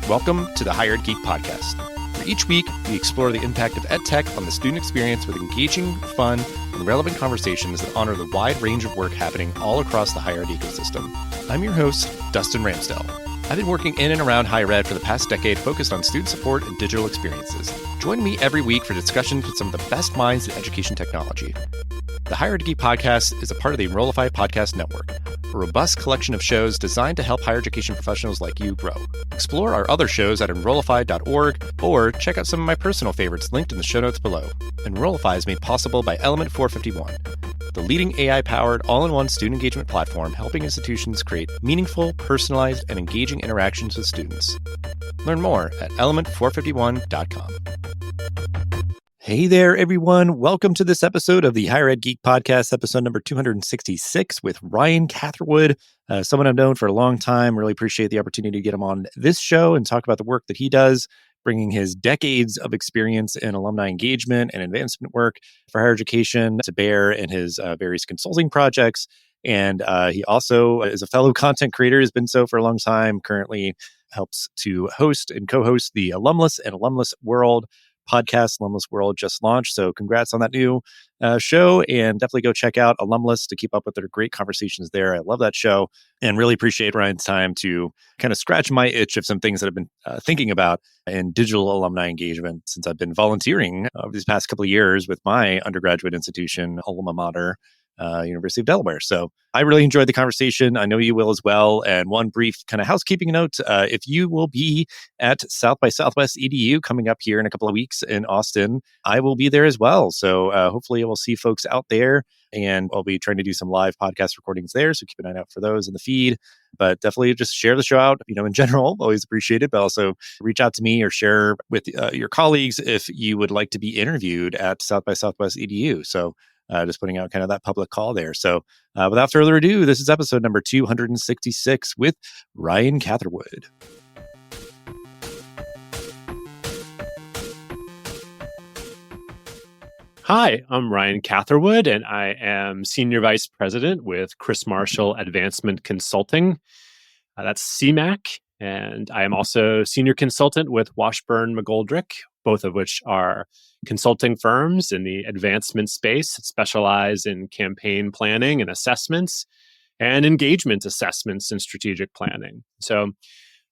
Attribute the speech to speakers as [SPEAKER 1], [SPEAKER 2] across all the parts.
[SPEAKER 1] Welcome to the Higher Ed Geek Podcast, where each week we explore the impact of EdTech on the student experience with engaging, fun, and relevant conversations that honor the wide range of work happening all across the higher ed ecosystem. I'm your host, Dustin Ramsdell. I've been working in and around higher ed for the past decade focused on student support and digital experiences. Join me every week for discussions with some of the best minds in education technology. The Higher Ed Geek Podcast is a part of the Enrollify podcast network, a robust collection of shows designed to help higher education professionals like you grow. Explore our other shows at enrollify.org or check out some of my personal favorites linked in the show notes below. Enrollify is made possible by Element 451, the leading AI-powered all-in-one student engagement platform helping institutions create meaningful, personalized, and engaging interactions with students. Learn more at element451.com. Hey there, everyone. Welcome to this episode of the Higher Ed Geek Podcast, episode number 266 with Ryan Catherwood, someone I've known for a long time. Really appreciate the opportunity to get him on this show and talk about the work that he does, bringing his decades of experience in alumni engagement and advancement work for higher education to bear in his various consulting projects. And he also is a fellow content creator, has been so for a long time, currently helps to host and co-host the Alumnus and Alumnus World podcast. Alumnus World just launched, so congrats on that new show, and definitely go check out Alumnus to keep up with their great conversations there. I love that show and really appreciate Ryan's time to kind of scratch my itch of some things that I've been thinking about in digital alumni engagement since I've been volunteering over these past couple of years with my undergraduate institution, alma mater, University of Delaware. So I really enjoyed the conversation. I know you will as well. And one brief kind of housekeeping note, if you will be at South by Southwest EDU coming up here in a couple of weeks in Austin, I will be there as well. So hopefully we'll see folks out there, and I'll be trying to do some live podcast recordings there. So keep an eye out for those in the feed, but definitely just share the show out, in general, always appreciate it, but also reach out to me or share with your colleagues if you would like to be interviewed at South by Southwest EDU. So just putting out kind of that public call there. So without further ado, this is episode number 266 with Ryan Catherwood.
[SPEAKER 2] Hi, I'm Ryan Catherwood, and I am Senior Vice President with Chris Marshall Advancement Consulting. That's CMAC. And I am also Senior Consultant with Washburn McGoldrick, both of which are consulting firms in the advancement space that specialize in campaign planning and assessments and engagement assessments and strategic planning. So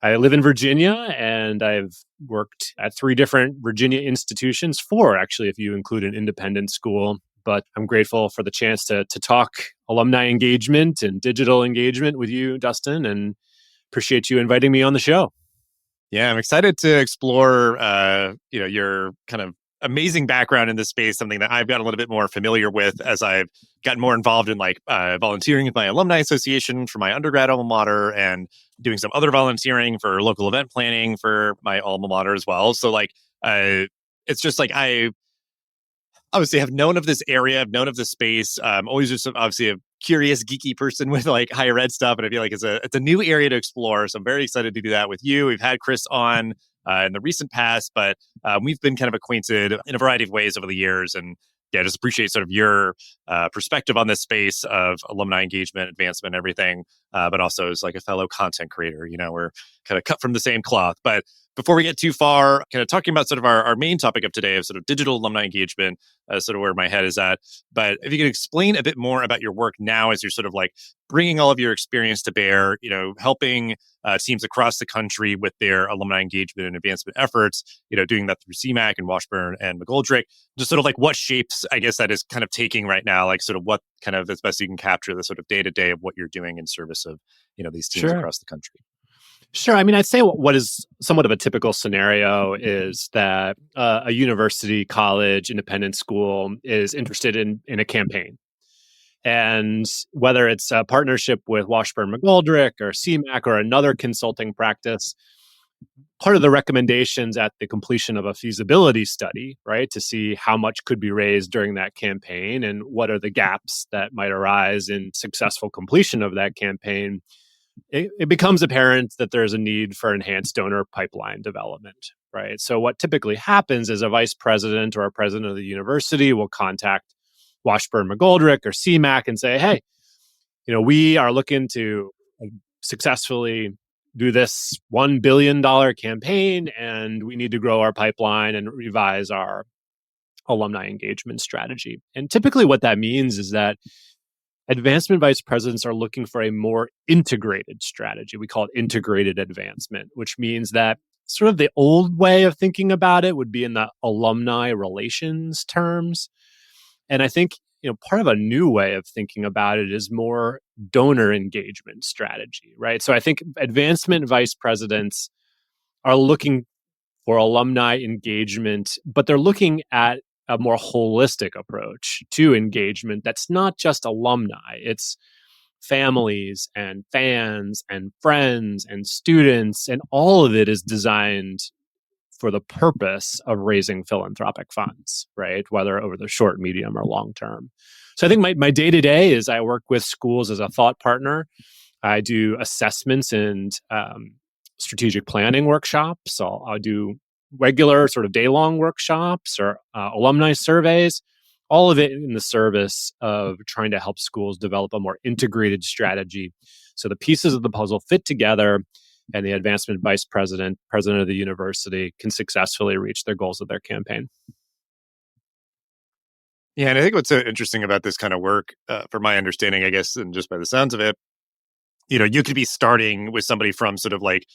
[SPEAKER 2] I live in Virginia, and I've worked at 3 different Virginia institutions, 4 actually, if you include an independent school. But I'm grateful for the chance to talk alumni engagement and digital engagement with you, Dustin, and appreciate you inviting me on the show.
[SPEAKER 1] Yeah, I'm excited to explore, your kind of amazing background in this space, something that I've gotten a little bit more familiar with as I've gotten more involved in volunteering with my alumni association for my undergrad alma mater and doing some other volunteering for local event planning for my alma mater as well. So it's just like I obviously have known of this area, I've known of this space. Always just obviously a curious, geeky person with higher ed stuff, and I feel like it's a new area to explore. So I'm very excited to do that with you. We've had Chris on in the recent past, but we've been kind of acquainted in a variety of ways over the years, and yeah, just appreciate sort of your perspective on this space of alumni engagement, advancement, everything, but also as like a fellow content creator. We're kind of cut from the same cloth. But before we get too far, kind of talking about sort of our main topic of today of sort of digital alumni engagement, sort of where my head is at. But if you could explain a bit more about your work now as you're sort of like bringing all of your experience to bear, helping teams across the country with their alumni engagement and advancement efforts, doing that through CMAC and Washburn and McGoldrick, just sort of like what shapes, I guess, that is kind of taking right now, like sort of what kind of as best you can capture the sort of day-to-day of what you're doing in service of, these teams across the country.
[SPEAKER 2] Sure. I mean, I'd say what is somewhat of a typical scenario is that a university, college, independent school is interested in a campaign. And whether it's a partnership with Washburn McGoldrick or CMAC or another consulting practice, part of the recommendations at the completion of a feasibility study, right, to see how much could be raised during that campaign and what are the gaps that might arise in successful completion of that campaign, it becomes apparent that there's a need for enhanced donor pipeline development, right? So what typically happens is a vice president or a president of the university will contact Washburn McGoldrick or CMAC and say, hey, we are looking to successfully do this $1 billion campaign and we need to grow our pipeline and revise our alumni engagement strategy. And typically what that means is that advancement vice presidents are looking for a more integrated strategy. We call it integrated advancement, which means that sort of the old way of thinking about it would be in the alumni relations terms. And I think, part of a new way of thinking about it is more donor engagement strategy, right? So I think advancement vice presidents are looking for alumni engagement, but they're looking at a more holistic approach to engagement that's not just alumni. It's families and fans and friends and students, and all of it is designed for the purpose of raising philanthropic funds, right? Whether over the short, medium, or long term. So I think my day-to-day is I work with schools as a thought partner. I do assessments and strategic planning workshops. I'll do regular sort of day-long workshops or alumni surveys, all of it in the service of trying to help schools develop a more integrated strategy so the pieces of the puzzle fit together and the advancement vice president, president of the university, can successfully reach their goals of their campaign.
[SPEAKER 1] Yeah, and I think what's so interesting about this kind of work, from my understanding, I guess, and just by the sounds of it, you could be starting with somebody from sort of like,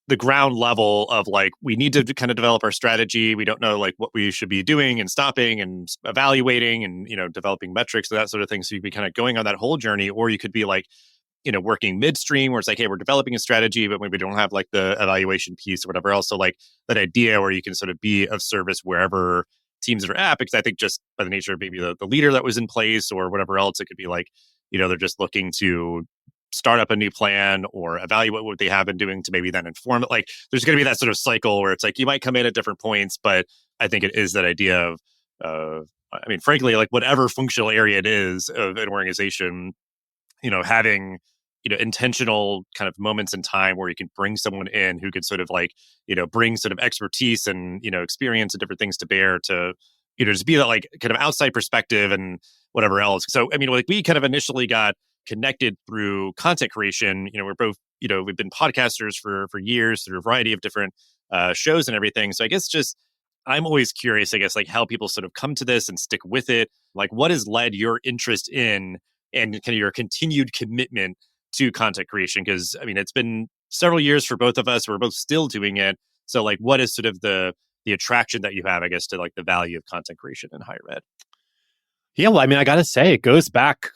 [SPEAKER 1] the ground level of like, we need to kind of develop our strategy. We don't know like what we should be doing and stopping and evaluating and, developing metrics and that sort of thing. So you'd be kind of going on that whole journey, or you could be like, working midstream where it's like, hey, we're developing a strategy, but maybe we don't have like the evaluation piece or whatever else. So like that idea where you can sort of be of service wherever teams are at, because I think just by the nature of maybe the leader that was in place or whatever else, it could be like, they're just looking to start up a new plan or evaluate what they have been doing to maybe then inform it. Like there's going to be that sort of cycle where it's like, you might come in at different points, but I think it is that idea of, frankly, like whatever functional area it is of an organization, having intentional kind of moments in time where you can bring someone in who could sort of like, bring sort of expertise and, experience and different things to bear to, just be that like kind of outside perspective and whatever else. So, like we kind of initially got connected through content creation. We're both, we've been podcasters for years through a variety of different shows and everything. So I guess just, I'm always curious, I guess, like how people sort of come to this and stick with it. Like what has led your interest in and kind of your continued commitment to content creation? Because it's been several years for both of us. We're both still doing it. So like, what is sort of the attraction that you have, I guess, to like the value of content creation in higher ed?
[SPEAKER 2] Yeah, well, I got to say, it goes back,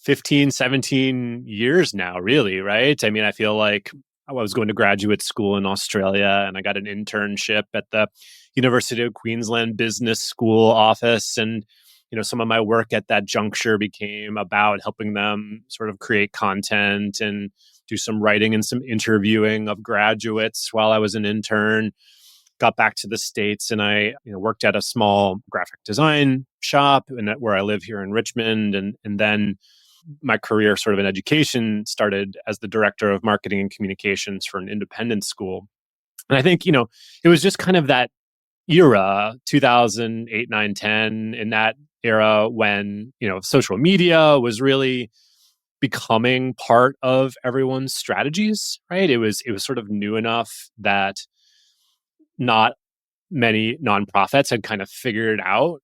[SPEAKER 2] 15, 17 years now, really, right? I feel like I was going to graduate school in Australia and I got an internship at the University of Queensland Business School office. And some of my work at that juncture became about helping them sort of create content and do some writing and some interviewing of graduates while I was an intern. Got back to the States and I worked at a small graphic design shop where I live here in Richmond. And then my career sort of in education started as the director of marketing and communications for an independent school. And I think, it was just kind of that era, 2008, 9, 10, in that era when, social media was really becoming part of everyone's strategies, right? It was sort of new enough that not many nonprofits had kind of figured out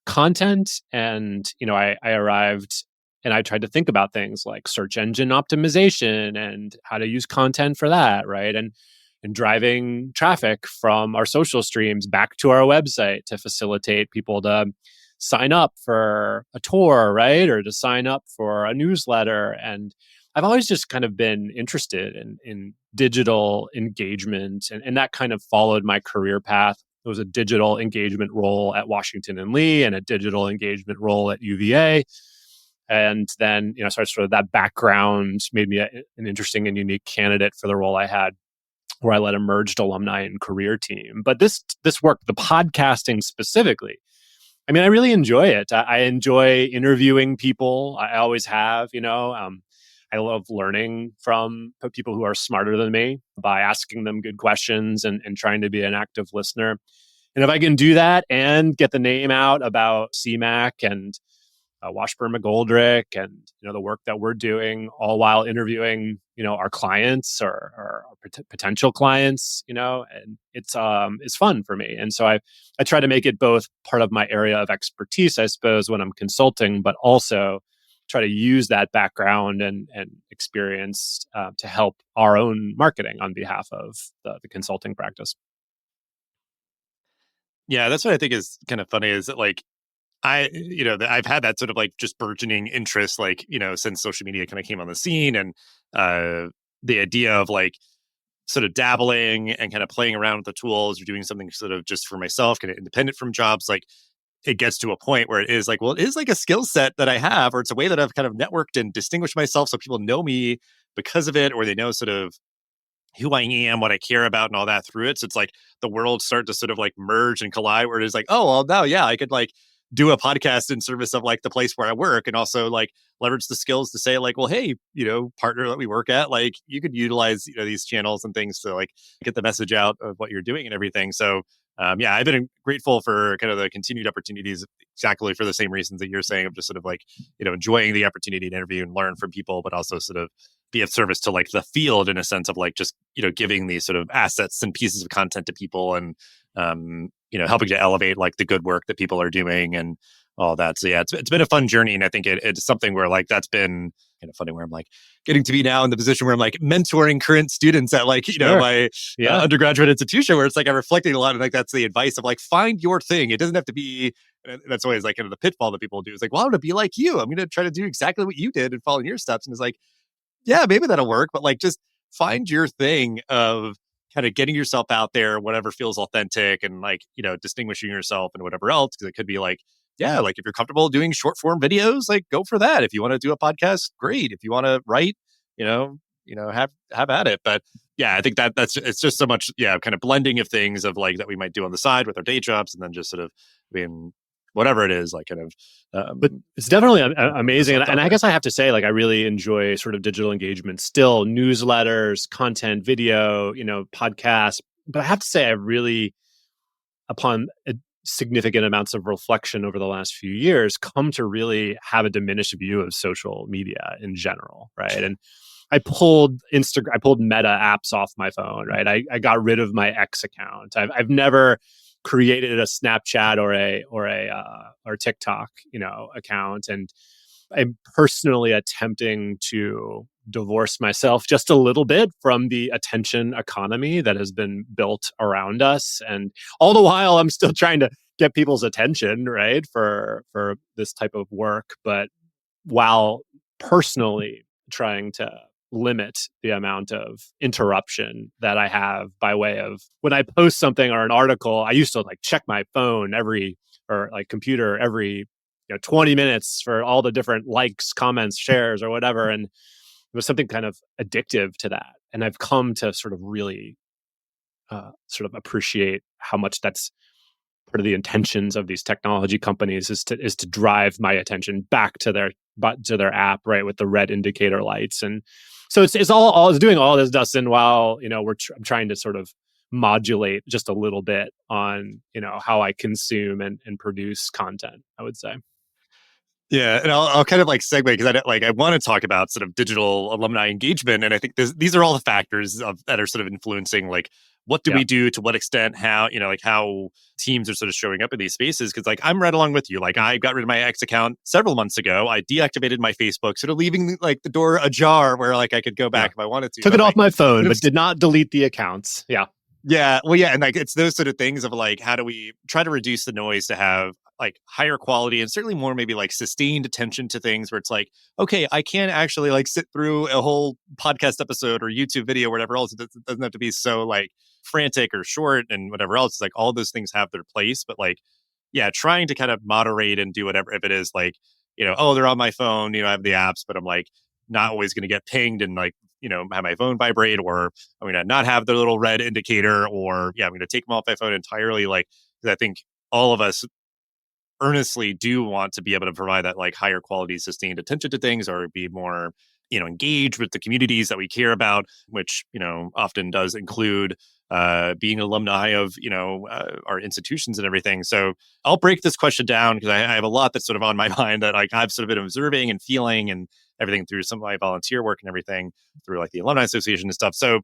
[SPEAKER 2] content. And, I arrived and I tried to think about things like search engine optimization and how to use content for that, right? And driving traffic from our social streams back to our website to facilitate people to sign up for a tour, right? Or to sign up for a newsletter. And I've always just kind of been interested in digital engagement, and that kind of followed my career path. There was a digital engagement role at Washington and Lee and a digital engagement role at UVA. And then, so sort of that background made me an interesting and unique candidate for the role I had, where I led a merged alumni and career team. But this work, the podcasting specifically, I really enjoy it. I enjoy interviewing people. I always have, I love learning from people who are smarter than me by asking them good questions and trying to be an active listener. And if I can do that and get the name out about CMAC and Washburn McGoldrick and the work that we're doing, all while interviewing our clients or potential clients, and it's fun for me. And so I try to make it both part of my area of expertise, I suppose, when I'm consulting, but also try to use that background and experience to help our own marketing on behalf of the consulting practice.
[SPEAKER 1] Yeah, that's what I think is kind of funny is that like I've had that sort of like just burgeoning interest, like, since social media kind of came on the scene and the idea of like sort of dabbling and kind of playing around with the tools or doing something sort of just for myself, kind of independent from jobs, like it gets to a point where it is like, well, it is like a skill set that I have, or it's a way that I've kind of networked and distinguished myself so people know me because of it, or they know sort of who I am, what I care about, and all that through it. So it's like the worlds start to sort of like merge and collide where it's like, oh, well, now, yeah, I could like do a podcast in service of like the place where I work and also like leverage the skills to say like, well, hey, partner that we work at, like you could utilize, these channels and things to like get the message out of what you're doing and everything. So yeah, I've been grateful for kind of the continued opportunities exactly for the same reasons that you're saying of just sort of like, enjoying the opportunity to interview and learn from people, but also sort of be of service to like the field in a sense of like just, giving these sort of assets and pieces of content to people and, helping to elevate like the good work that people are doing and all that. So yeah, it's been a fun journey. And I think it's something where like that's been kind of funny where I'm like getting to be now in the position where I'm like mentoring current students at like, my undergraduate institution where it's like I'm reflecting a lot of like, that's the advice of like, find your thing. It doesn't have to be, that's always like kind of the pitfall that people do. It's like, well, I'm going to be like you. I'm going to try to do exactly what you did and follow in your steps. And it's like, yeah, maybe that'll work. But like, just find your thing of kind of getting yourself out there, whatever feels authentic and like, distinguishing yourself and whatever else. Cause it could be like, yeah, like if you're comfortable doing short form videos, like go for that. If you want to do a podcast, great. If you want to write, have at it. But yeah, I think it's just so much, kind of blending of things of like that we might do on the side with our day jobs and then just sort of being whatever it is, like kind of.
[SPEAKER 2] But it's definitely amazing. And I guess I have to say, like, I really enjoy sort of digital engagement still, newsletters, content, video, podcasts. But I have to say, I really, upon significant amounts of reflection over the last few years, come to really have a diminished view of social media in general, right? And I pulled Meta apps off my phone, right? I got rid of my X account. I've never created a Snapchat or TikTok, account, and I'm personally attempting to divorce myself just a little bit from the attention economy that has been built around us, and all the while I'm still trying to get people's attention, right, for this type of work, but while personally trying to limit the amount of interruption that I have by way of when I post something or an article. I used to like check my phone computer every 20 minutes for all the different likes, comments, shares, or whatever. And there was something kind of addictive to that. And I've come to sort of really sort of appreciate how much that's part of the intentions of these technology companies is to drive my attention back to their app, right, with the red indicator lights. And so it's doing all this, Dustin, while I'm trying to sort of modulate just a little bit on how I consume and produce content, I would say.
[SPEAKER 1] Yeah, and I'll kind of like segue because I want to talk about sort of digital alumni engagement, and I think these are all the factors that are sort of influencing like what do we do, to what extent, how like how teams are sort of showing up in these spaces. Because like I'm right along with you. Like I got rid of my X account several months ago. I deactivated my Facebook, sort of leaving like the door ajar where like I could go back if I wanted to.
[SPEAKER 2] Took it off my phone, but did not delete the accounts. Yeah.
[SPEAKER 1] Yeah. Well, yeah. And like, it's those sort of things of like, how do we try to reduce the noise to have like higher quality and certainly more maybe like sustained attention to things where it's like, okay, I can't actually like sit through a whole podcast episode or YouTube video or whatever else. It doesn't have to be so like frantic or short and whatever else. It's like all those things have their place, but like, yeah, trying to kind of moderate and do whatever, if it is like, oh, they're on my phone, I have the apps, but I'm like not always going to get pinged and like, have my phone vibrate, or I'm going to not have the little red indicator, or I'm going to take them off my phone entirely. Like, because I think all of us earnestly do want to be able to provide that like higher quality sustained attention to things, or be more engaged with the communities that we care about, which often does include being alumni of, our institutions and everything. So I'll break this question down because I have a lot that's sort of on my mind that like I've sort of been observing and feeling and everything through some of my volunteer work and everything through like the Alumni Association and stuff. So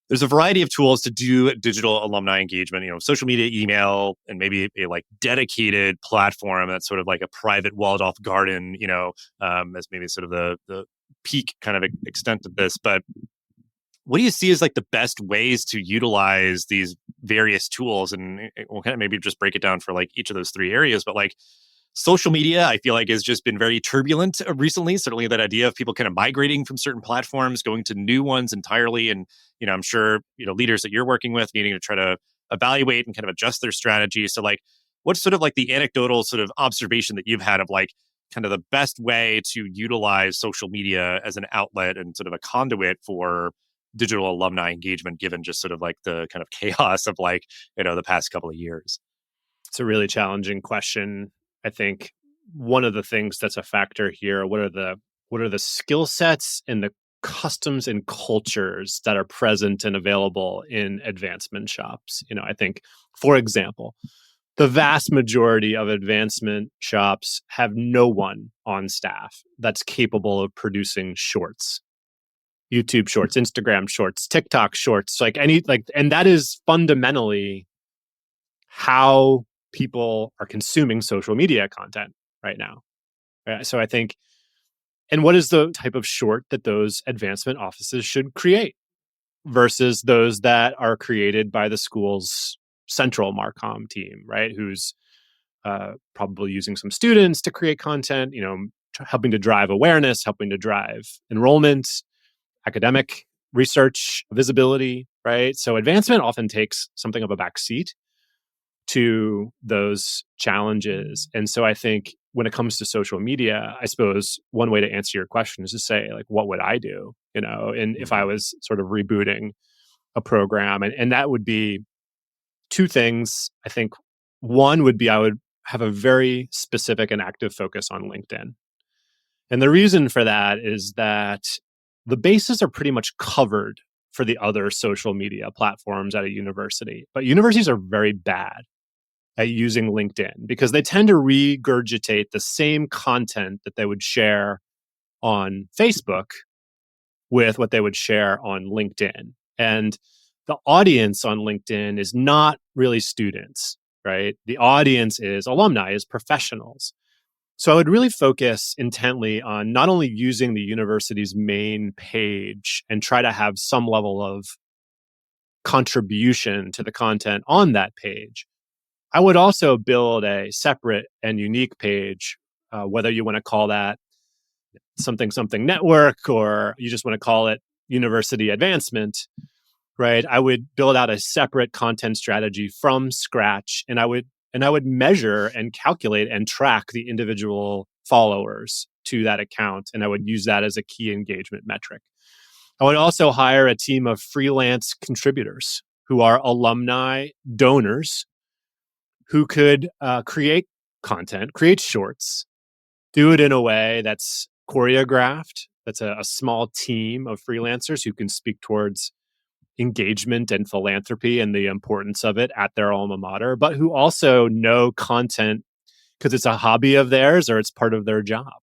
[SPEAKER 1] there's a variety of tools to do digital alumni engagement, social media, email, and maybe a like dedicated platform that's sort of like a private walled off garden, as maybe sort of the peak kind of extent of this. But what do you see as like the best ways to utilize these various tools? And we'll kind of maybe just break it down for like each of those three areas. But like social media, I feel like has just been very turbulent recently. Certainly that idea of people kind of migrating from certain platforms, going to new ones entirely. And, I'm sure, leaders that you're working with needing to try to evaluate and kind of adjust their strategy. So like, what's sort of like the anecdotal sort of observation that you've had of like kind of the best way to utilize social media as an outlet and sort of a conduit for digital alumni engagement, given just sort of like the kind of chaos of like, the past couple of years?
[SPEAKER 2] It's a really challenging question. I think one of the things that's a factor here, what are the skill sets and the customs and cultures that are present and available in advancement shops? I think, for example, the vast majority of advancement shops have no one on staff that's capable of producing shorts. YouTube shorts, Instagram shorts, TikTok shorts, and that is fundamentally how people are consuming social media content right now. Right? So I think, and what is the type of short that those advancement offices should create versus those that are created by the school's central Marcom team, right? Who's probably using some students to create content, helping to drive awareness, helping to drive enrollment, academic research, visibility, right? So advancement often takes something of a back seat to those challenges. And so I think when it comes to social media, I suppose one way to answer your question is to say, like, what would I do? And if I was sort of rebooting a program, and that would be two things. I think one would be I would have a very specific and active focus on LinkedIn. And the reason for that is that the bases are pretty much covered for the other social media platforms at a university. But universities are very bad at using LinkedIn because they tend to regurgitate the same content that they would share on Facebook with what they would share on LinkedIn. And the audience on LinkedIn is not really students, right? The audience is alumni, is professionals. So I would really focus intently on not only using the university's main page and try to have some level of contribution to the content on that page. I would also build a separate and unique page, whether you want to call that something network or you just want to call it university advancement, right? I would build out a separate content strategy from scratch, and I would measure and calculate and track the individual followers to that account, and I would use that as a key engagement metric. I would also hire a team of freelance contributors who are alumni donors who could create content, create shorts, do it in a way that's choreographed, that's a small team of freelancers who can speak towards engagement and philanthropy and the importance of it at their alma mater, but who also know content because it's a hobby of theirs or it's part of their job,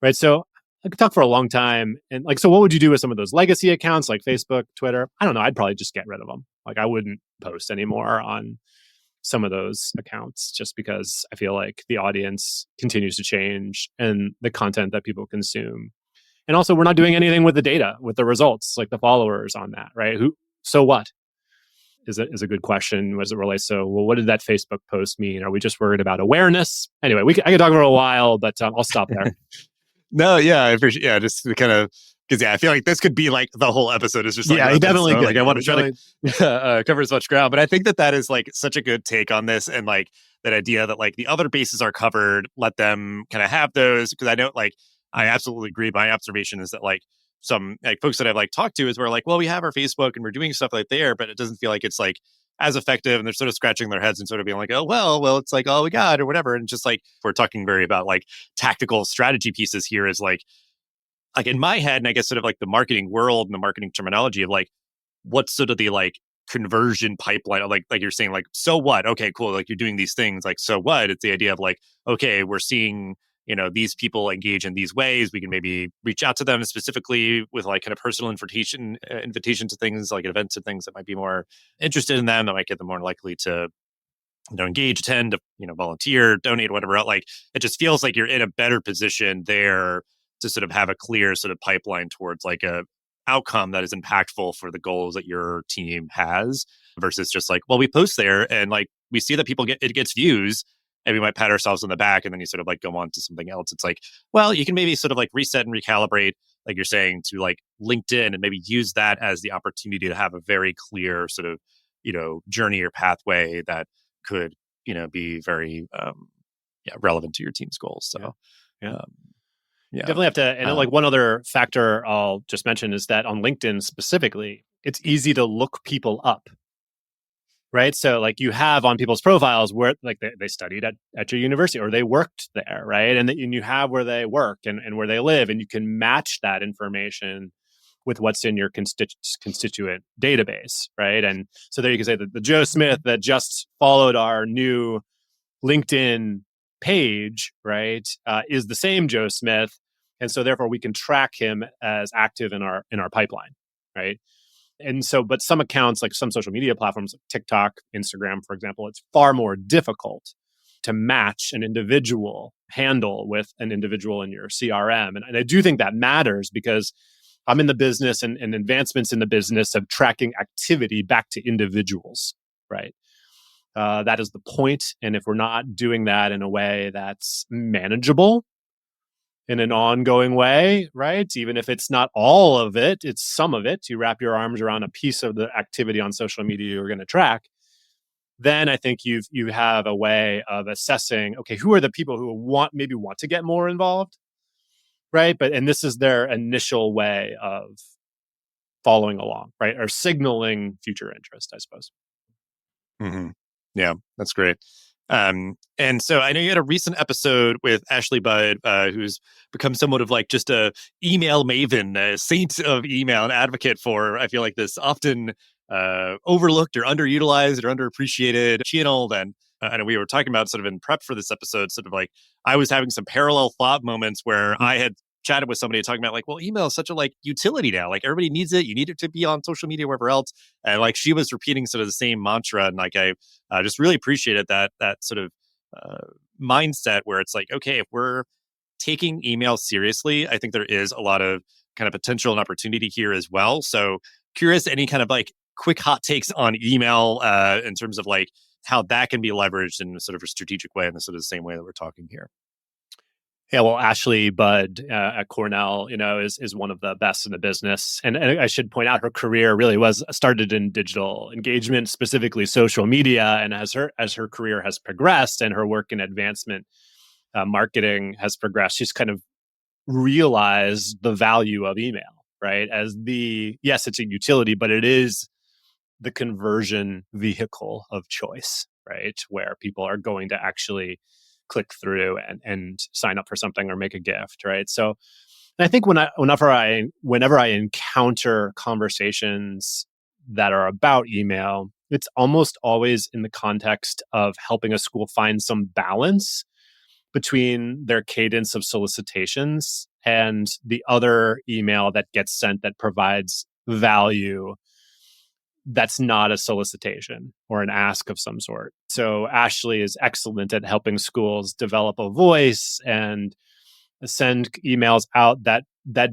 [SPEAKER 2] right? So I could talk for a long time. And so what would you do with some of those legacy accounts like Facebook, Twitter? I don't know. I'd probably just get rid of them. I wouldn't post anymore on some of those accounts just because I feel like the audience continues to change and the content that people consume. And also, we're not doing anything with the data, with the results, like the followers on that, right? So what? Is a good question as it relates to, well, what did that Facebook post mean? Are we just worried about awareness? Anyway, I could talk for a while, but I'll stop there.
[SPEAKER 1] No, yeah, I appreciate. Yeah, just kind of because I feel like this could be like the whole episode is just like
[SPEAKER 2] he definitely could.
[SPEAKER 1] Like I want to try to cover as much ground, but I think that is like such a good take on this, and like that idea that like the other bases are covered, let them kind of have those, because I know like I absolutely agree. My observation is that like some like folks that I've like talked to is we're like, well, we have our Facebook and we're doing stuff like there, but it doesn't feel like it's like as effective, and they're sort of scratching their heads and sort of being like, oh, well, it's like all we got or whatever. And just like, we're talking very about like tactical strategy pieces here is like in my head, and I guess sort of like the marketing world and the marketing terminology of like, what's sort of the like conversion pipeline? Like you're saying, like, so what? Okay, cool. Like you're doing these things. Like, so what? It's the idea of like, okay, we're seeing, these people engage in these ways. We can maybe reach out to them specifically with like kind of personal invitation to things like events and things that might be more interested in them, that might get them more likely to engage, attend, volunteer, donate, whatever else. Like, it just feels like you're in a better position there to sort of have a clear sort of pipeline towards like a outcome that is impactful for the goals that your team has, versus just like, well, we post there and like we see that it gets views, and we might pat ourselves on the back, and then you sort of like go on to something else. It's like, well, you can maybe sort of like reset and recalibrate, like you're saying, to like LinkedIn, and maybe use that as the opportunity to have a very clear sort of journey or pathway that could be very relevant to your team's goals. So
[SPEAKER 2] yeah. You definitely have to. And like one other factor I'll just mention is that on LinkedIn specifically, it's easy to look people up, right? So like you have on people's profiles where like they studied at your university or they worked there, right? And you have where they work and where they live, and you can match that information with what's in your constituent database, right? And so there you can say that the Joe Smith that just followed our new LinkedIn page, right, is the same Joe Smith, and so therefore we can track him as active in our pipeline, right? And so, but some accounts, like some social media platforms, like TikTok, Instagram, for example, it's far more difficult to match an individual handle with an individual in your CRM, and I do think that matters because I'm in the business and advancements in the business of tracking activity back to individuals, right? That is the point. And if we're not doing that in a way that's manageable in an ongoing way, right? Even if it's not all of it, it's some of it. You wrap your arms around a piece of the activity on social media you're going to track. Then I think you have a way of assessing, okay, who are the people who want to get more involved, right? And this is their initial way of following along, right? Or signaling future interest, I suppose.
[SPEAKER 1] Mm-hmm. Yeah, that's great. And so I know you had a recent episode with Ashley Budd, who's become somewhat of like just a email maven, a saint of email, an advocate for, I feel like, this often overlooked or underutilized or underappreciated channel. And I know we were talking about sort of in prep for this episode, sort of like I was having some parallel thought moments where I had chatted with somebody talking about like, well, email is such a like utility now. Like everybody needs it. You need it to be on social media, wherever else. And like she was repeating sort of the same mantra. And like I just really appreciated that sort of mindset where it's like, okay, if we're taking email seriously, I think there is a lot of kind of potential and opportunity here as well. So curious, any kind of like quick hot takes on email in terms of like how that can be leveraged in a sort of a strategic way, in the sort of the same way that we're talking here.
[SPEAKER 2] Yeah, well, Ashley Budd at Cornell, is one of the best in the business, and I should point out her career really was started in digital engagement, specifically social media. And as her career has progressed and her work in advancement marketing has progressed, she's kind of realized the value of email, right? Yes, it's a utility, but it is the conversion vehicle of choice, right? Where people are going to actually click through and sign up for something or make a gift, right? So I think whenever I encounter conversations that are about email, it's almost always in the context of helping a school find some balance between their cadence of solicitations and the other email that gets sent that provides value that's not a solicitation or an ask of some sort. So Ashley is excellent at helping schools develop a voice and send emails out that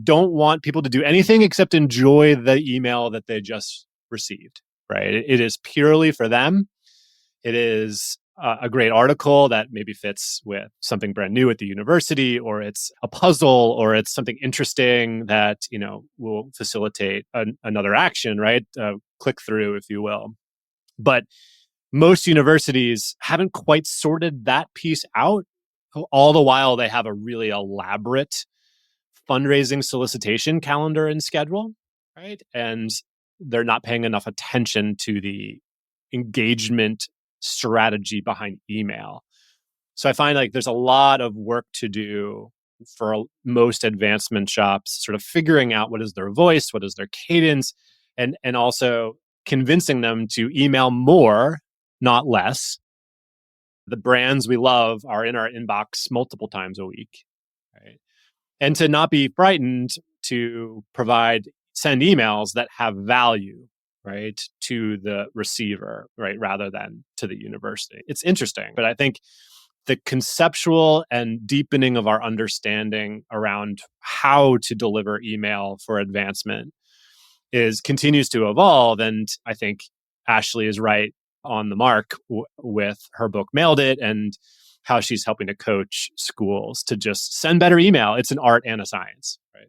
[SPEAKER 2] don't want people to do anything except enjoy the email that they just received, right? It is purely for them. It is a great article that maybe fits with something brand new at the university, or it's a puzzle, or it's something interesting that will facilitate another action, right? Click through, if you will. But most universities haven't quite sorted that piece out. All the while, they have a really elaborate fundraising solicitation calendar and schedule, right? And they're not paying enough attention to the engagement strategy behind email. So I find like there's a lot of work to do for most advancement shops, sort of figuring out what is their voice, what is their cadence, and also convincing them to email more, not less. The brands we love are in our inbox multiple times a week, right? And to not be frightened to send emails that have value, right, to the receiver, right, rather than to the university. It's interesting, but I think the conceptual and deepening of our understanding around how to deliver email for advancement continues to evolve. And I think Ashley is right on the mark with her book Mailed It, and how she's helping to coach schools to just send better email. It's an art and a science, right?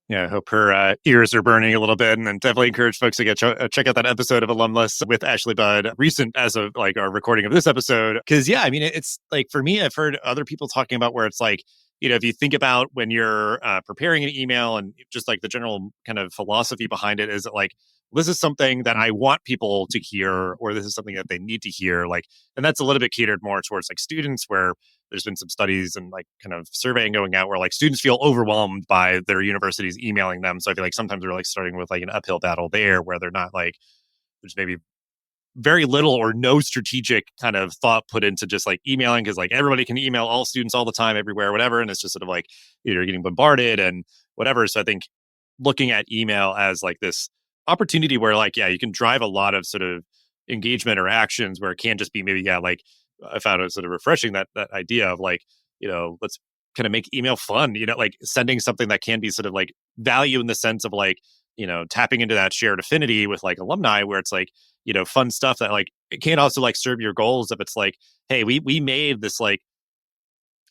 [SPEAKER 1] Yeah, I hope her ears are burning a little bit, and then definitely encourage folks to check out that episode of Alumnus with Ashley Budd, recent as of like our recording of this episode. Because yeah, I mean, it's like for me, I've heard other people talking about where it's like, if you think about when you're preparing an email and just like the general kind of philosophy behind it is that like, this is something that I want people to hear, or this is something that they need to hear. Like, and that's a little bit catered more towards like students, where there's been some studies and like kind of surveying going out where like students feel overwhelmed by their universities emailing them. So I feel like sometimes they're like starting with like an uphill battle there, where they're not like, there's maybe very little or no strategic kind of thought put into just like emailing, because like everybody can email all students all the time, everywhere, whatever. And it's just sort of like you're getting bombarded and whatever. So I think looking at email as like this opportunity where like, yeah, you can drive a lot of sort of engagement or actions where it can't just be maybe, yeah, like I found it sort of refreshing that idea of like, let's kind of make email fun, like sending something that can be sort of like value in the sense of like, tapping into that shared affinity with like alumni, where it's like, fun stuff that like, it can also like serve your goals if it's like, hey, we made this like,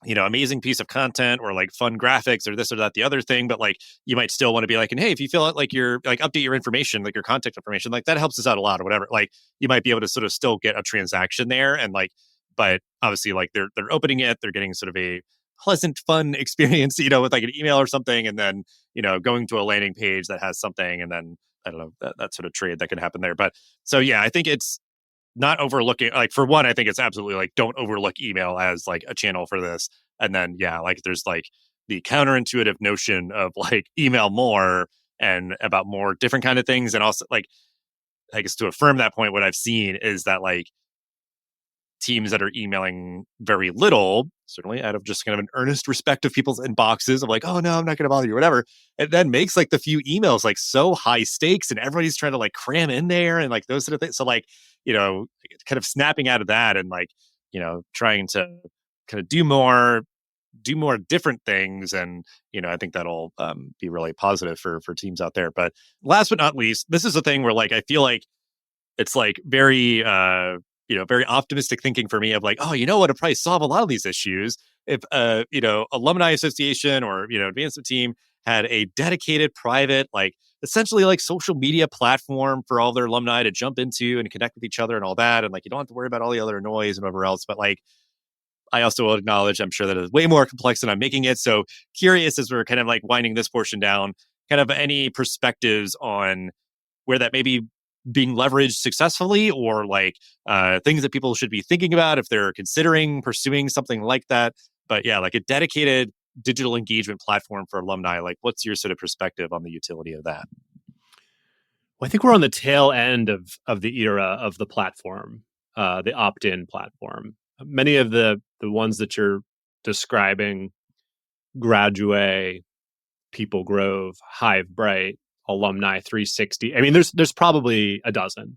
[SPEAKER 1] amazing piece of content or like fun graphics or this or that, the other thing, but like you might still want to be like, and hey, if you feel like you're like update your information, like your contact information, like that helps us out a lot or whatever. Like you might be able to sort of still get a transaction there. And like, but obviously like they're opening it, they're getting sort of a pleasant, fun experience, with like an email or something. And then, going to a landing page that has something. And then I don't know, that sort of trade that can happen there. But so, yeah, I think it's not overlooking, like for one, I think it's absolutely like, don't overlook email as like a channel for this. And then, yeah, like there's like the counterintuitive notion of like email more and about more different kind of things. And also like, I guess to affirm that point, what I've seen is that like teams that are emailing very little, certainly out of just kind of an earnest respect of people's inboxes of like, oh no, I'm not going to bother you, whatever. It then makes like the few emails like so high stakes and everybody's trying to like cram in there and like those sort of things. So like, kind of snapping out of that and like, trying to kind of do more different things. And, I think that'll be really positive for teams out there. But last but not least, this is a thing where like, I feel like it's like very, very optimistic thinking for me of like, oh, what would probably solve a lot of these issues if, alumni association or, advancement team had a dedicated private, like essentially like social media platform for all their alumni to jump into and connect with each other and all that. And like, you don't have to worry about all the other noise and whatever else. But like, I also will acknowledge, I'm sure that it's way more complex than I'm making it. So curious as we're kind of like winding this portion down, kind of any perspectives on where that may be being leveraged successfully, or like things that people should be thinking about if they're considering pursuing something like that. But yeah, like a dedicated digital engagement platform for alumni, like what's your sort of perspective on the utility of that?
[SPEAKER 2] Well, I think we're on the tail end of the era of the platform, the opt-in platform. Many of the ones that you're describing, Graduate, People Grove, Hive Bright, Alumni 360. I mean, there's probably a dozen.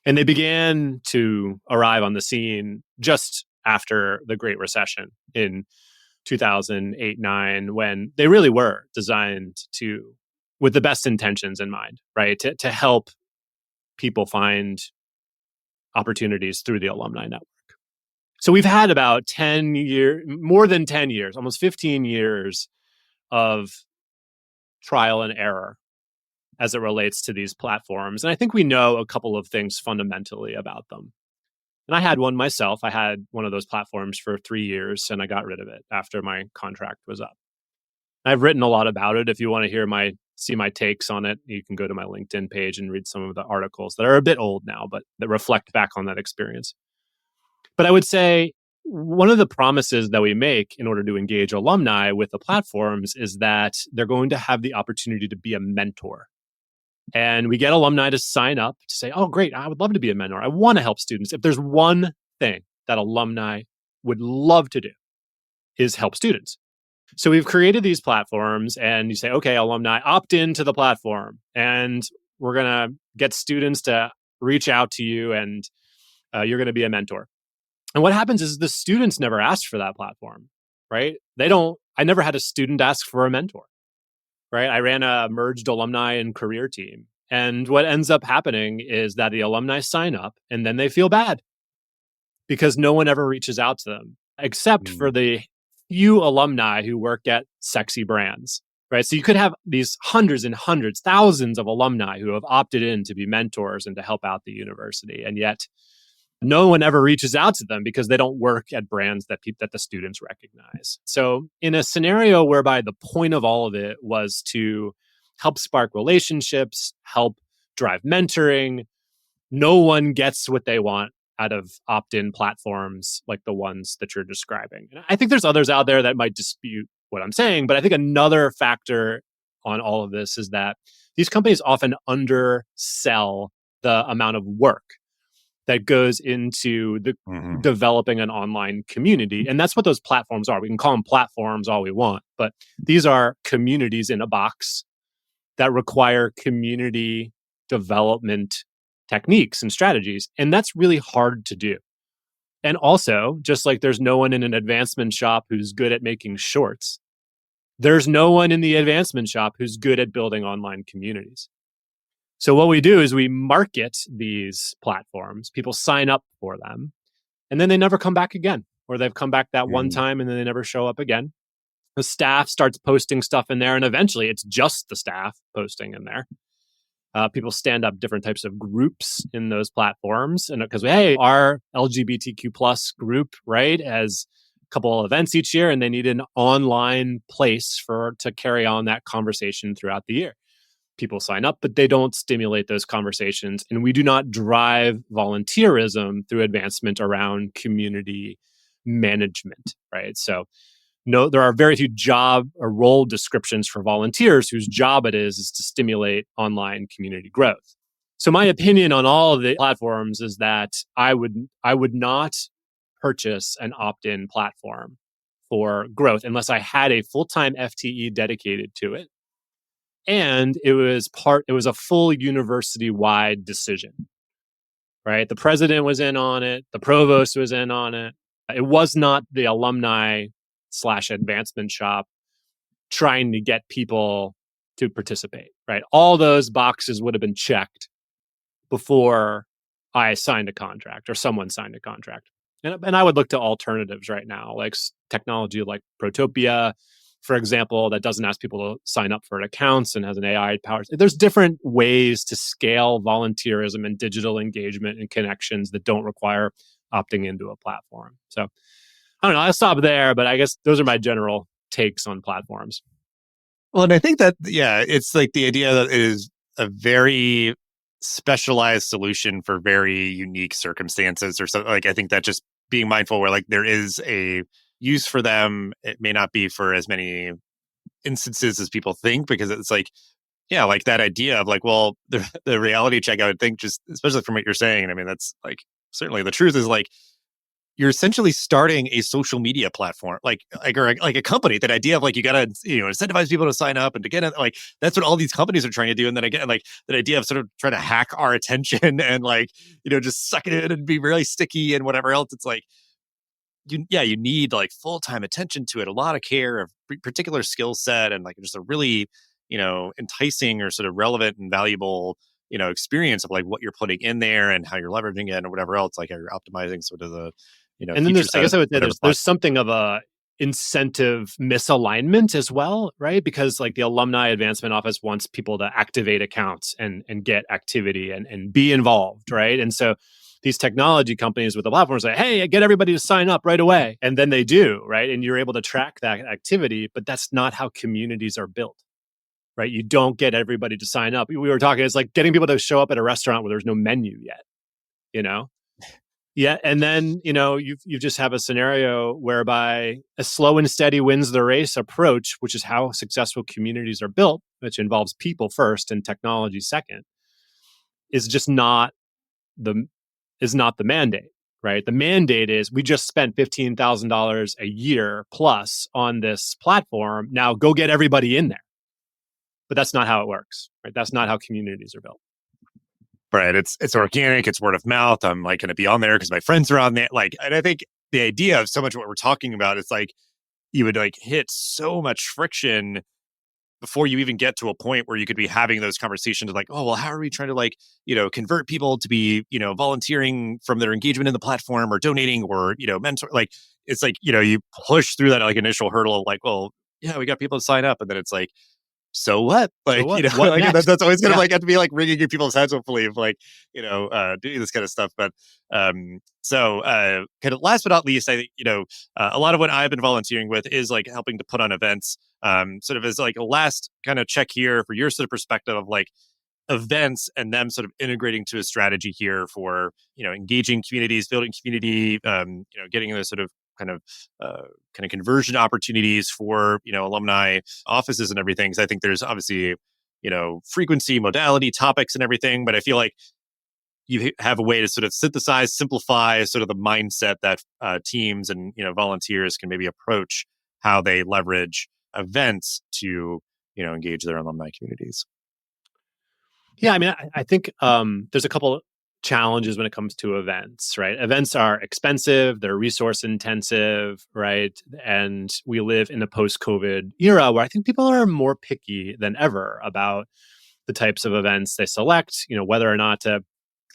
[SPEAKER 2] And they began to arrive on the scene just after the Great Recession in 2008-9, when they really were designed with the best intentions in mind, right? To help people find opportunities through the alumni network. So we've had about 10 years, more than 10 years, almost 15 years of trial and error as it relates to these platforms. And I think we know a couple of things fundamentally about them. And I had one myself. I had one of those platforms for 3 years and I got rid of it after my contract was up. I've written a lot about it. If you want to see my takes on it, you can go to my LinkedIn page and read some of the articles that are a bit old now, but that reflect back on that experience. But I would say one of the promises that we make in order to engage alumni with the platforms is that they're going to have the opportunity to be a mentor. And we get alumni to sign up to say, oh, great, I would love to be a mentor. I want to help students. If there's one thing that alumni would love to do is help students. So we've created these platforms and you say, okay, alumni, opt into the platform and we're going to get students to reach out to you and you're going to be a mentor. And what happens is the students never asked for that platform, right? I never had a student ask for a mentor, right? I ran a merged alumni and career team. And what ends up happening is that the alumni sign up and then they feel bad because no one ever reaches out to them, except for the few alumni who work at sexy brands, right? So you could have these hundreds and hundreds, thousands of alumni who have opted in to be mentors and to help out the university. And yet no one ever reaches out to them because they don't work at brands that the students recognize. So in a scenario whereby the point of all of it was to help spark relationships, help drive mentoring, no one gets what they want out of opt-in platforms like the ones that you're describing. And I think there's others out there that might dispute what I'm saying, but I think another factor on all of this is that these companies often undersell the amount of work that goes into the developing an online community. And that's what those platforms are. We can call them platforms all we want, but these are communities in a box that require community development techniques and strategies. And that's really hard to do. And also, just like there's no one in an advancement shop who's good at making shorts, there's no one in the advancement shop who's good at building online communities. So what we do is we market these platforms, people sign up for them, and then they never come back again, or they've come back that one time and then they never show up again. The staff starts posting stuff in there, and eventually it's just the staff posting in there. People stand up different types of groups in those platforms, and because hey, our LGBTQ plus group, right, has a couple of events each year, and they need an online place to carry on that conversation throughout the year. People sign up, but they don't stimulate those conversations, and we do not drive volunteerism through advancement around community management, right? So no, there are very few job or role descriptions for volunteers whose job it is to stimulate online community growth. So my opinion on all of the platforms is that I would not purchase an opt-in platform for growth unless I had a full-time FTE dedicated to it. And it was a full university-wide decision, right? The president was in on it. The provost was in on it. It was not the alumni/advancement shop trying to get people to participate, right? All those boxes would have been checked before I signed a contract or someone signed a contract. And I would look to alternatives right now, like technology like Protopia, for example, that doesn't ask people to sign up for accounts and has an AI power. There's different ways to scale volunteerism and digital engagement and connections that don't require opting into a platform. So I don't know, I'll stop there, but I guess those are my general takes on platforms.
[SPEAKER 3] Well, and I think that, it's like the idea that it is a very specialized solution for very unique circumstances or something. Like, I think that just being mindful where like there is a use for them, it may not be for as many instances as people think, because it's like, like that idea of like, well, the reality check, I would think, just especially from what you're saying, and I mean, that's like certainly the truth, is like you're essentially starting a social media platform, like a company. That idea of like you gotta incentivize people to sign up and to get it, like that's what all these companies are trying to do. And then again, like that idea of sort of trying to hack our attention and like just suck it in and be really sticky and whatever else. It's like you need like full-time attention to it, a lot of care, a particular skill set, and like just a really, enticing or sort of relevant and valuable, experience of like what you're putting in there and how you're leveraging it and whatever else, like how you're optimizing sort of the,
[SPEAKER 2] and then I guess I would say there's something of a incentive misalignment as well, right? Because like the Alumni Advancement Office wants people to activate accounts and get activity and be involved, right? And so these technology companies with the platforms say, hey, get everybody to sign up right away. And then they do, right? And you're able to track that activity, but that's not how communities are built, right? You don't get everybody to sign up. We were talking, it's like getting people to show up at a restaurant where there's no menu yet, Yeah, and then you just have a scenario whereby a slow and steady wins the race approach, which is how successful communities are built, which involves people first and technology second, is just not the mandate, right? The mandate is we just spent $15,000 a year plus on this platform. Now go get everybody in there. But that's not how it works, right? That's not how communities are built.
[SPEAKER 3] Right. It's organic. It's word of mouth. I'm like going to be on there because my friends are on there. And I think the idea of so much of what we're talking about is like you would like hit so much friction before you even get to a point where you could be having those conversations like, oh, well, how are we trying to like, convert people to be, volunteering from their engagement in the platform or donating or, mentor. Like, it's like, you push through that like initial hurdle of like, well, yeah, we got people to sign up. And then it's like, so what? Like,
[SPEAKER 2] what? What
[SPEAKER 3] like
[SPEAKER 2] next?
[SPEAKER 3] that's always going to like have to be like ringing in people's heads, hopefully, of like, doing this kind of stuff. But so kind of last but not least, I think, a lot of what I've been volunteering with is like helping to put on events, sort of as like a last kind of check here for your sort of perspective of like events and them sort of integrating to a strategy here for, engaging communities, building community, getting those sort of kind of conversion opportunities for alumni offices and everything. So I think there's obviously frequency, modality, topics, and everything. But I feel like you have a way to sort of synthesize, simplify sort of the mindset that teams and volunteers can maybe approach how they leverage events to engage their alumni communities.
[SPEAKER 2] Yeah, I mean, I think there's a couple challenges when it comes to events, right? Events are expensive, they're resource intensive, right? And we live in a post-COVID era where I think people are more picky than ever about the types of events they select, whether or not to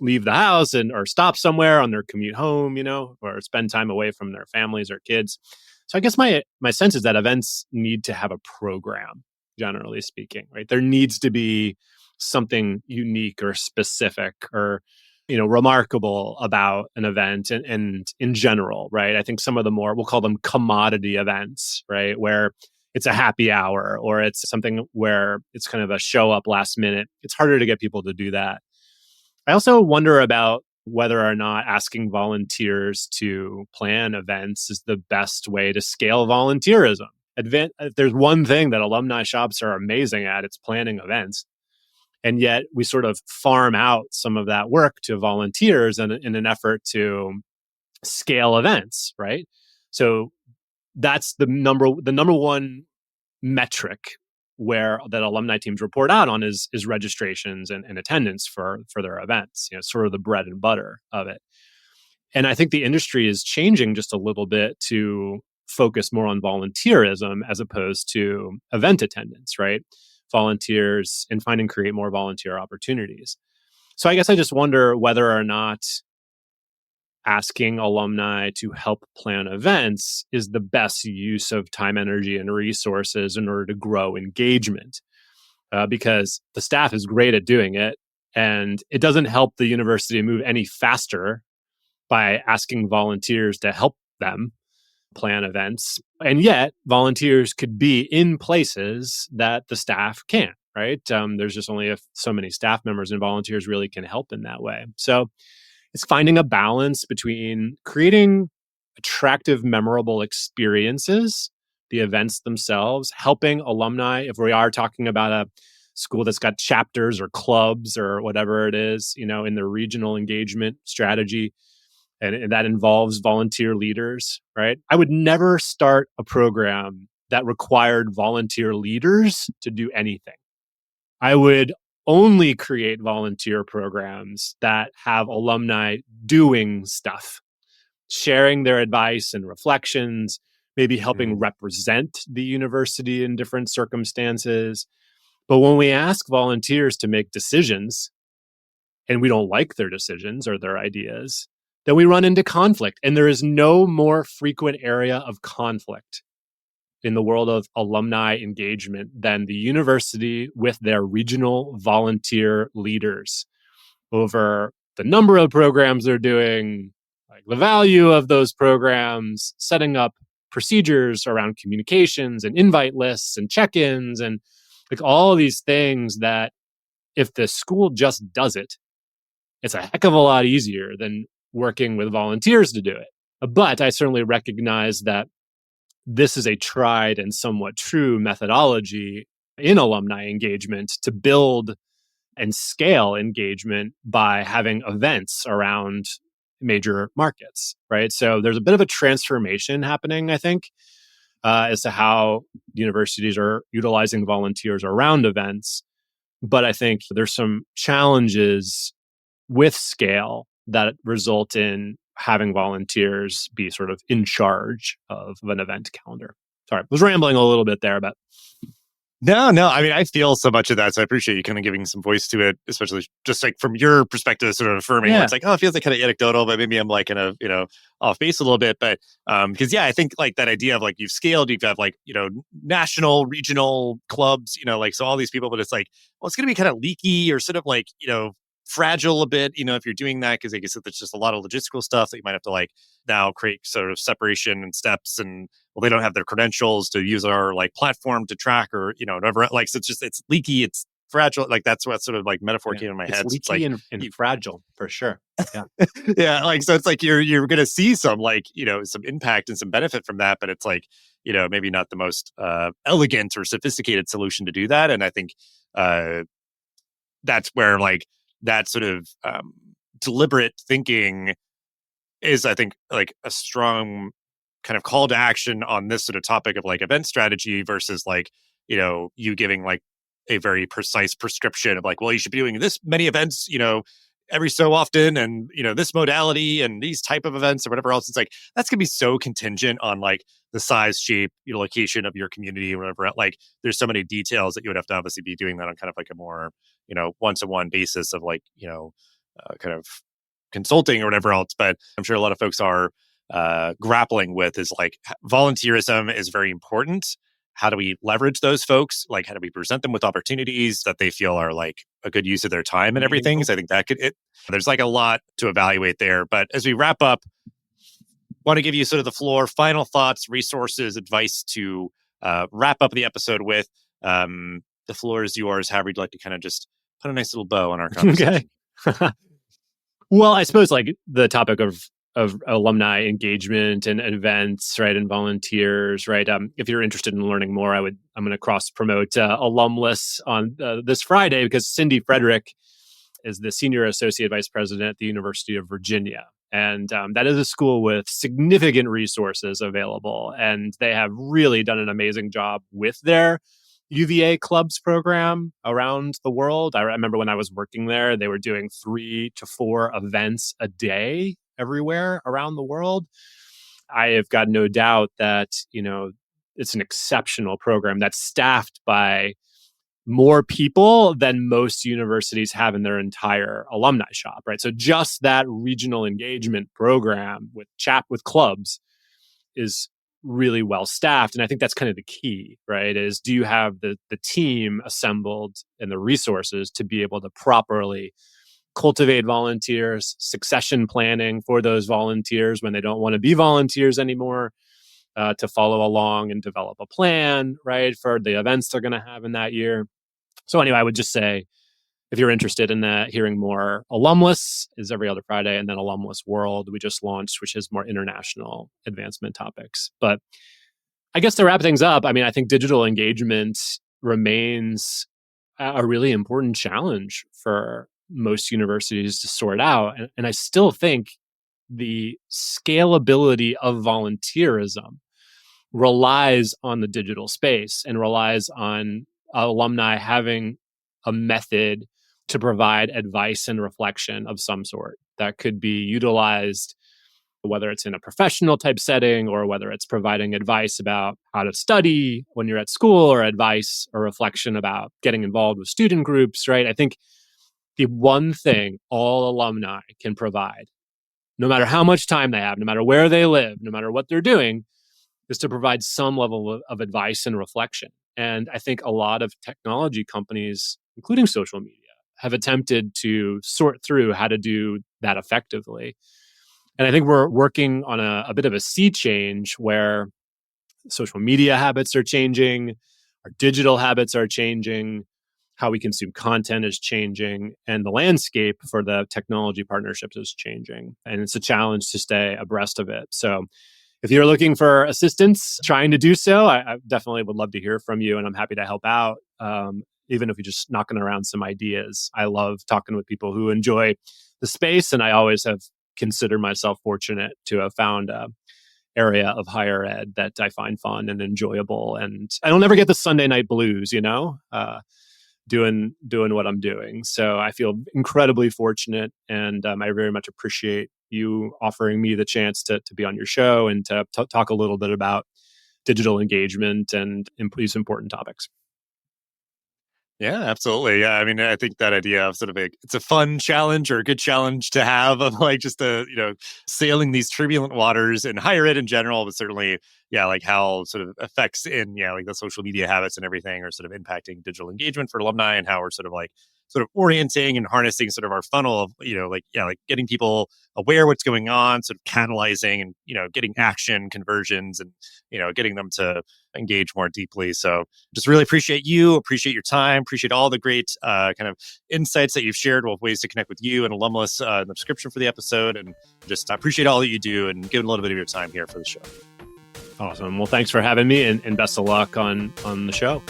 [SPEAKER 2] leave the house or stop somewhere on their commute home, or spend time away from their families or kids. So I guess my sense is that events need to have a program, generally speaking, right? There needs to be something unique or specific or remarkable about an event and in general, right? I think some of the more, we'll call them commodity events, right? Where it's a happy hour or it's something where it's kind of a show up last minute. It's harder to get people to do that. I also wonder about whether or not asking volunteers to plan events is the best way to scale volunteerism. If there's one thing that alumni shops are amazing at, it's planning events. And yet we sort of farm out some of that work to volunteers in an effort to scale events, right? So that's the number one metric that alumni teams report out on is registrations and attendance for their events, sort of the bread and butter of it. And I think the industry is changing just a little bit to focus more on volunteerism as opposed to event attendance, right? Volunteers and find and create more volunteer opportunities. So I guess I just wonder whether or not asking alumni to help plan events is the best use of time, energy, and resources in order to grow engagement. Because the staff is great at doing it, and it doesn't help the university move any faster by asking volunteers to help them plan events. And yet, volunteers could be in places that the staff can't, right? There's just only so many staff members, and volunteers really can help in that way. So it's finding a balance between creating attractive, memorable experiences, the events themselves, helping alumni, if we are talking about a school that's got chapters or clubs or whatever it is, in the regional engagement strategy, and that involves volunteer leaders, right? I would never start a program that required volunteer leaders to do anything. I would only create volunteer programs that have alumni doing stuff, sharing their advice and reflections, maybe helping represent the university in different circumstances. But when we ask volunteers to make decisions and we don't like their decisions or their ideas, then we run into conflict. And there is no more frequent area of conflict in the world of alumni engagement than the university with their regional volunteer leaders over the number of programs they're doing, like the value of those programs, setting up procedures around communications and invite lists and check-ins and like all these things that if the school just does it, it's a heck of a lot easier than working with volunteers to do it. But I certainly recognize that this is a tried and somewhat true methodology in alumni engagement to build and scale engagement by having events around major markets, right? So there's a bit of a transformation happening, I think, as to how universities are utilizing volunteers around events. But I think there's some challenges with scale that result in having volunteers be sort of in charge of an event calendar. Sorry, I was rambling a little bit there, but
[SPEAKER 3] No. I mean, I feel so much of that. So I appreciate you kind of giving some voice to it, especially just like from your perspective, sort of affirming where it's like, oh, it feels like kind of anecdotal, but maybe I'm like kind of, off base a little bit. But because I think like that idea of like you've scaled, you've got like, national, regional clubs, like so all these people, but it's like, well, it's going to be kind of leaky or sort of like, fragile a bit, if you're doing that, because I guess there's just a lot of logistical stuff that you might have to like now create sort of separation and steps, and well, they don't have their credentials to use our like platform to track or whatever. Like so, it's leaky, it's fragile. Like that's what sort of like metaphor came in my head.
[SPEAKER 2] It's leaky
[SPEAKER 3] it's like,
[SPEAKER 2] and fragile for sure. Yeah,
[SPEAKER 3] yeah. Like so, it's like you're gonna see some like some impact and some benefit from that, but it's like maybe not the most elegant or sophisticated solution to do that. And I think that's where like that sort of deliberate thinking is, I think, like a strong kind of call to action on this sort of topic of like event strategy versus like, you giving like a very precise prescription of like, well, you should be doing this many events, every so often, and this modality and these type of events or whatever else. It's like that's gonna be so contingent on like the size, shape, location of your community or whatever. Like there's so many details that you would have to obviously be doing that on kind of like a more one-to-one basis of like kind of consulting or whatever else. But I'm sure a lot of folks are grappling with is like volunteerism is very important. How do we leverage those folks? Like, how do we present them with opportunities that they feel are like a good use of their time and everything? So I think that there's like a lot to evaluate there. But as we wrap up, want to give you sort of the floor, final thoughts, resources, advice to wrap up the episode with. The floor is yours. However you'd like to kind of just put a nice little bow on our conversation.
[SPEAKER 2] Okay. Well, I suppose like the topic of alumni engagement and events, right, and volunteers, right. If you're interested in learning more, I'm going to cross promote Alumless on this Friday, because Cindy Frederick is the senior associate vice president at the University of Virginia, and that is a school with significant resources available, and they have really done an amazing job with their UVA clubs program around the world. I remember when I was working there, they were doing 3 to 4 events a day everywhere around the world. I have got no doubt that, it's an exceptional program that's staffed by more people than most universities have in their entire alumni shop, right? So just that regional engagement program with clubs is really well staffed. And I think that's kind of the key, right? Is do you have the team assembled and the resources to be able to properly cultivate volunteers, succession planning for those volunteers when they don't want to be volunteers anymore, to follow along and develop a plan, right, for the events they're going to have in that year. So anyway, I would just say, if you're interested in that, hearing more, Alumless is every other Friday, and then Alumless World we just launched, which is more international advancement topics. But I guess to wrap things up, I mean, I think digital engagement remains a really important challenge for most universities to sort out. And I still think the scalability of volunteerism relies on the digital space and relies on alumni having a method to provide advice and reflection of some sort that could be utilized, whether it's in a professional type setting or whether it's providing advice about how to study when you're at school, or advice or reflection about getting involved with student groups, right? I think the one thing all alumni can provide, no matter how much time they have, no matter where they live, no matter what they're doing, is to provide some level of advice and reflection. And I think a lot of technology companies, including social media, have attempted to sort through how to do that effectively. And I think we're working on a bit of a sea change where social media habits are changing, our digital habits are changing, how we consume content is changing, and the landscape for the technology partnerships is changing. And it's a challenge to stay abreast of it. So if you're looking for assistance trying to do so, I definitely would love to hear from you, and I'm happy to help out, even if you're just knocking around some ideas. I love talking with people who enjoy the space, and I always have considered myself fortunate to have found an area of higher ed that I find fun and enjoyable. And I don't ever get the Sunday night blues, doing what I'm doing. So I feel incredibly fortunate, and I very much appreciate you offering me the chance to be on your show and to talk a little bit about digital engagement and these important topics.
[SPEAKER 3] Yeah, absolutely. Yeah, I mean, I think that idea of sort of it's a fun challenge or a good challenge to have of like just sailing these turbulent waters in higher ed in general, but certainly, yeah, like how sort of effects in, like the social media habits and everything are sort of impacting digital engagement for alumni, and how we're sort of orienting and harnessing sort of our funnel of, like getting people aware what's going on, sort of catalyzing and, getting action conversions and, getting them to engage more deeply. So just really appreciate your time, appreciate all the great kind of insights that you've shared with ways to connect with you and alumnus in the description for the episode. And just appreciate all that you do and giving a little bit of your time here for the show.
[SPEAKER 2] Awesome. Well, thanks for having me, and best of luck on the show.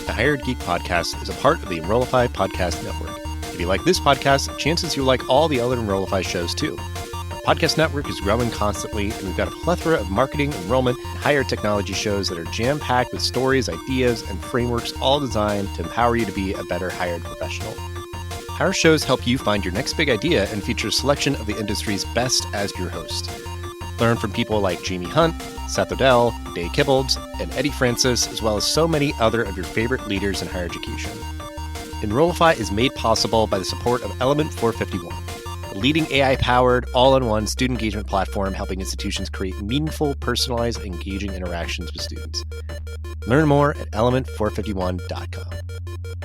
[SPEAKER 1] The Hired Geek Podcast is a part of the Enrollify Podcast Network. If you like this podcast, chances you like all the other Enrollify shows too. Our podcast network is growing constantly, and we've got a plethora of marketing, enrollment, and higher technology shows that are jam-packed with stories, ideas, and frameworks all designed to empower you to be a better hired professional. Our shows help you find your next big idea and feature a selection of the industry's best as your host. Learn from people like Jamie Hunt, Seth Odell, Day Kibbolds, and Eddie Francis, as well as so many other of your favorite leaders in higher education. Enrollify is made possible by the support of Element 451, the leading AI-powered, all-in-one student engagement platform helping institutions create meaningful, personalized, engaging interactions with students. Learn more at element451.com.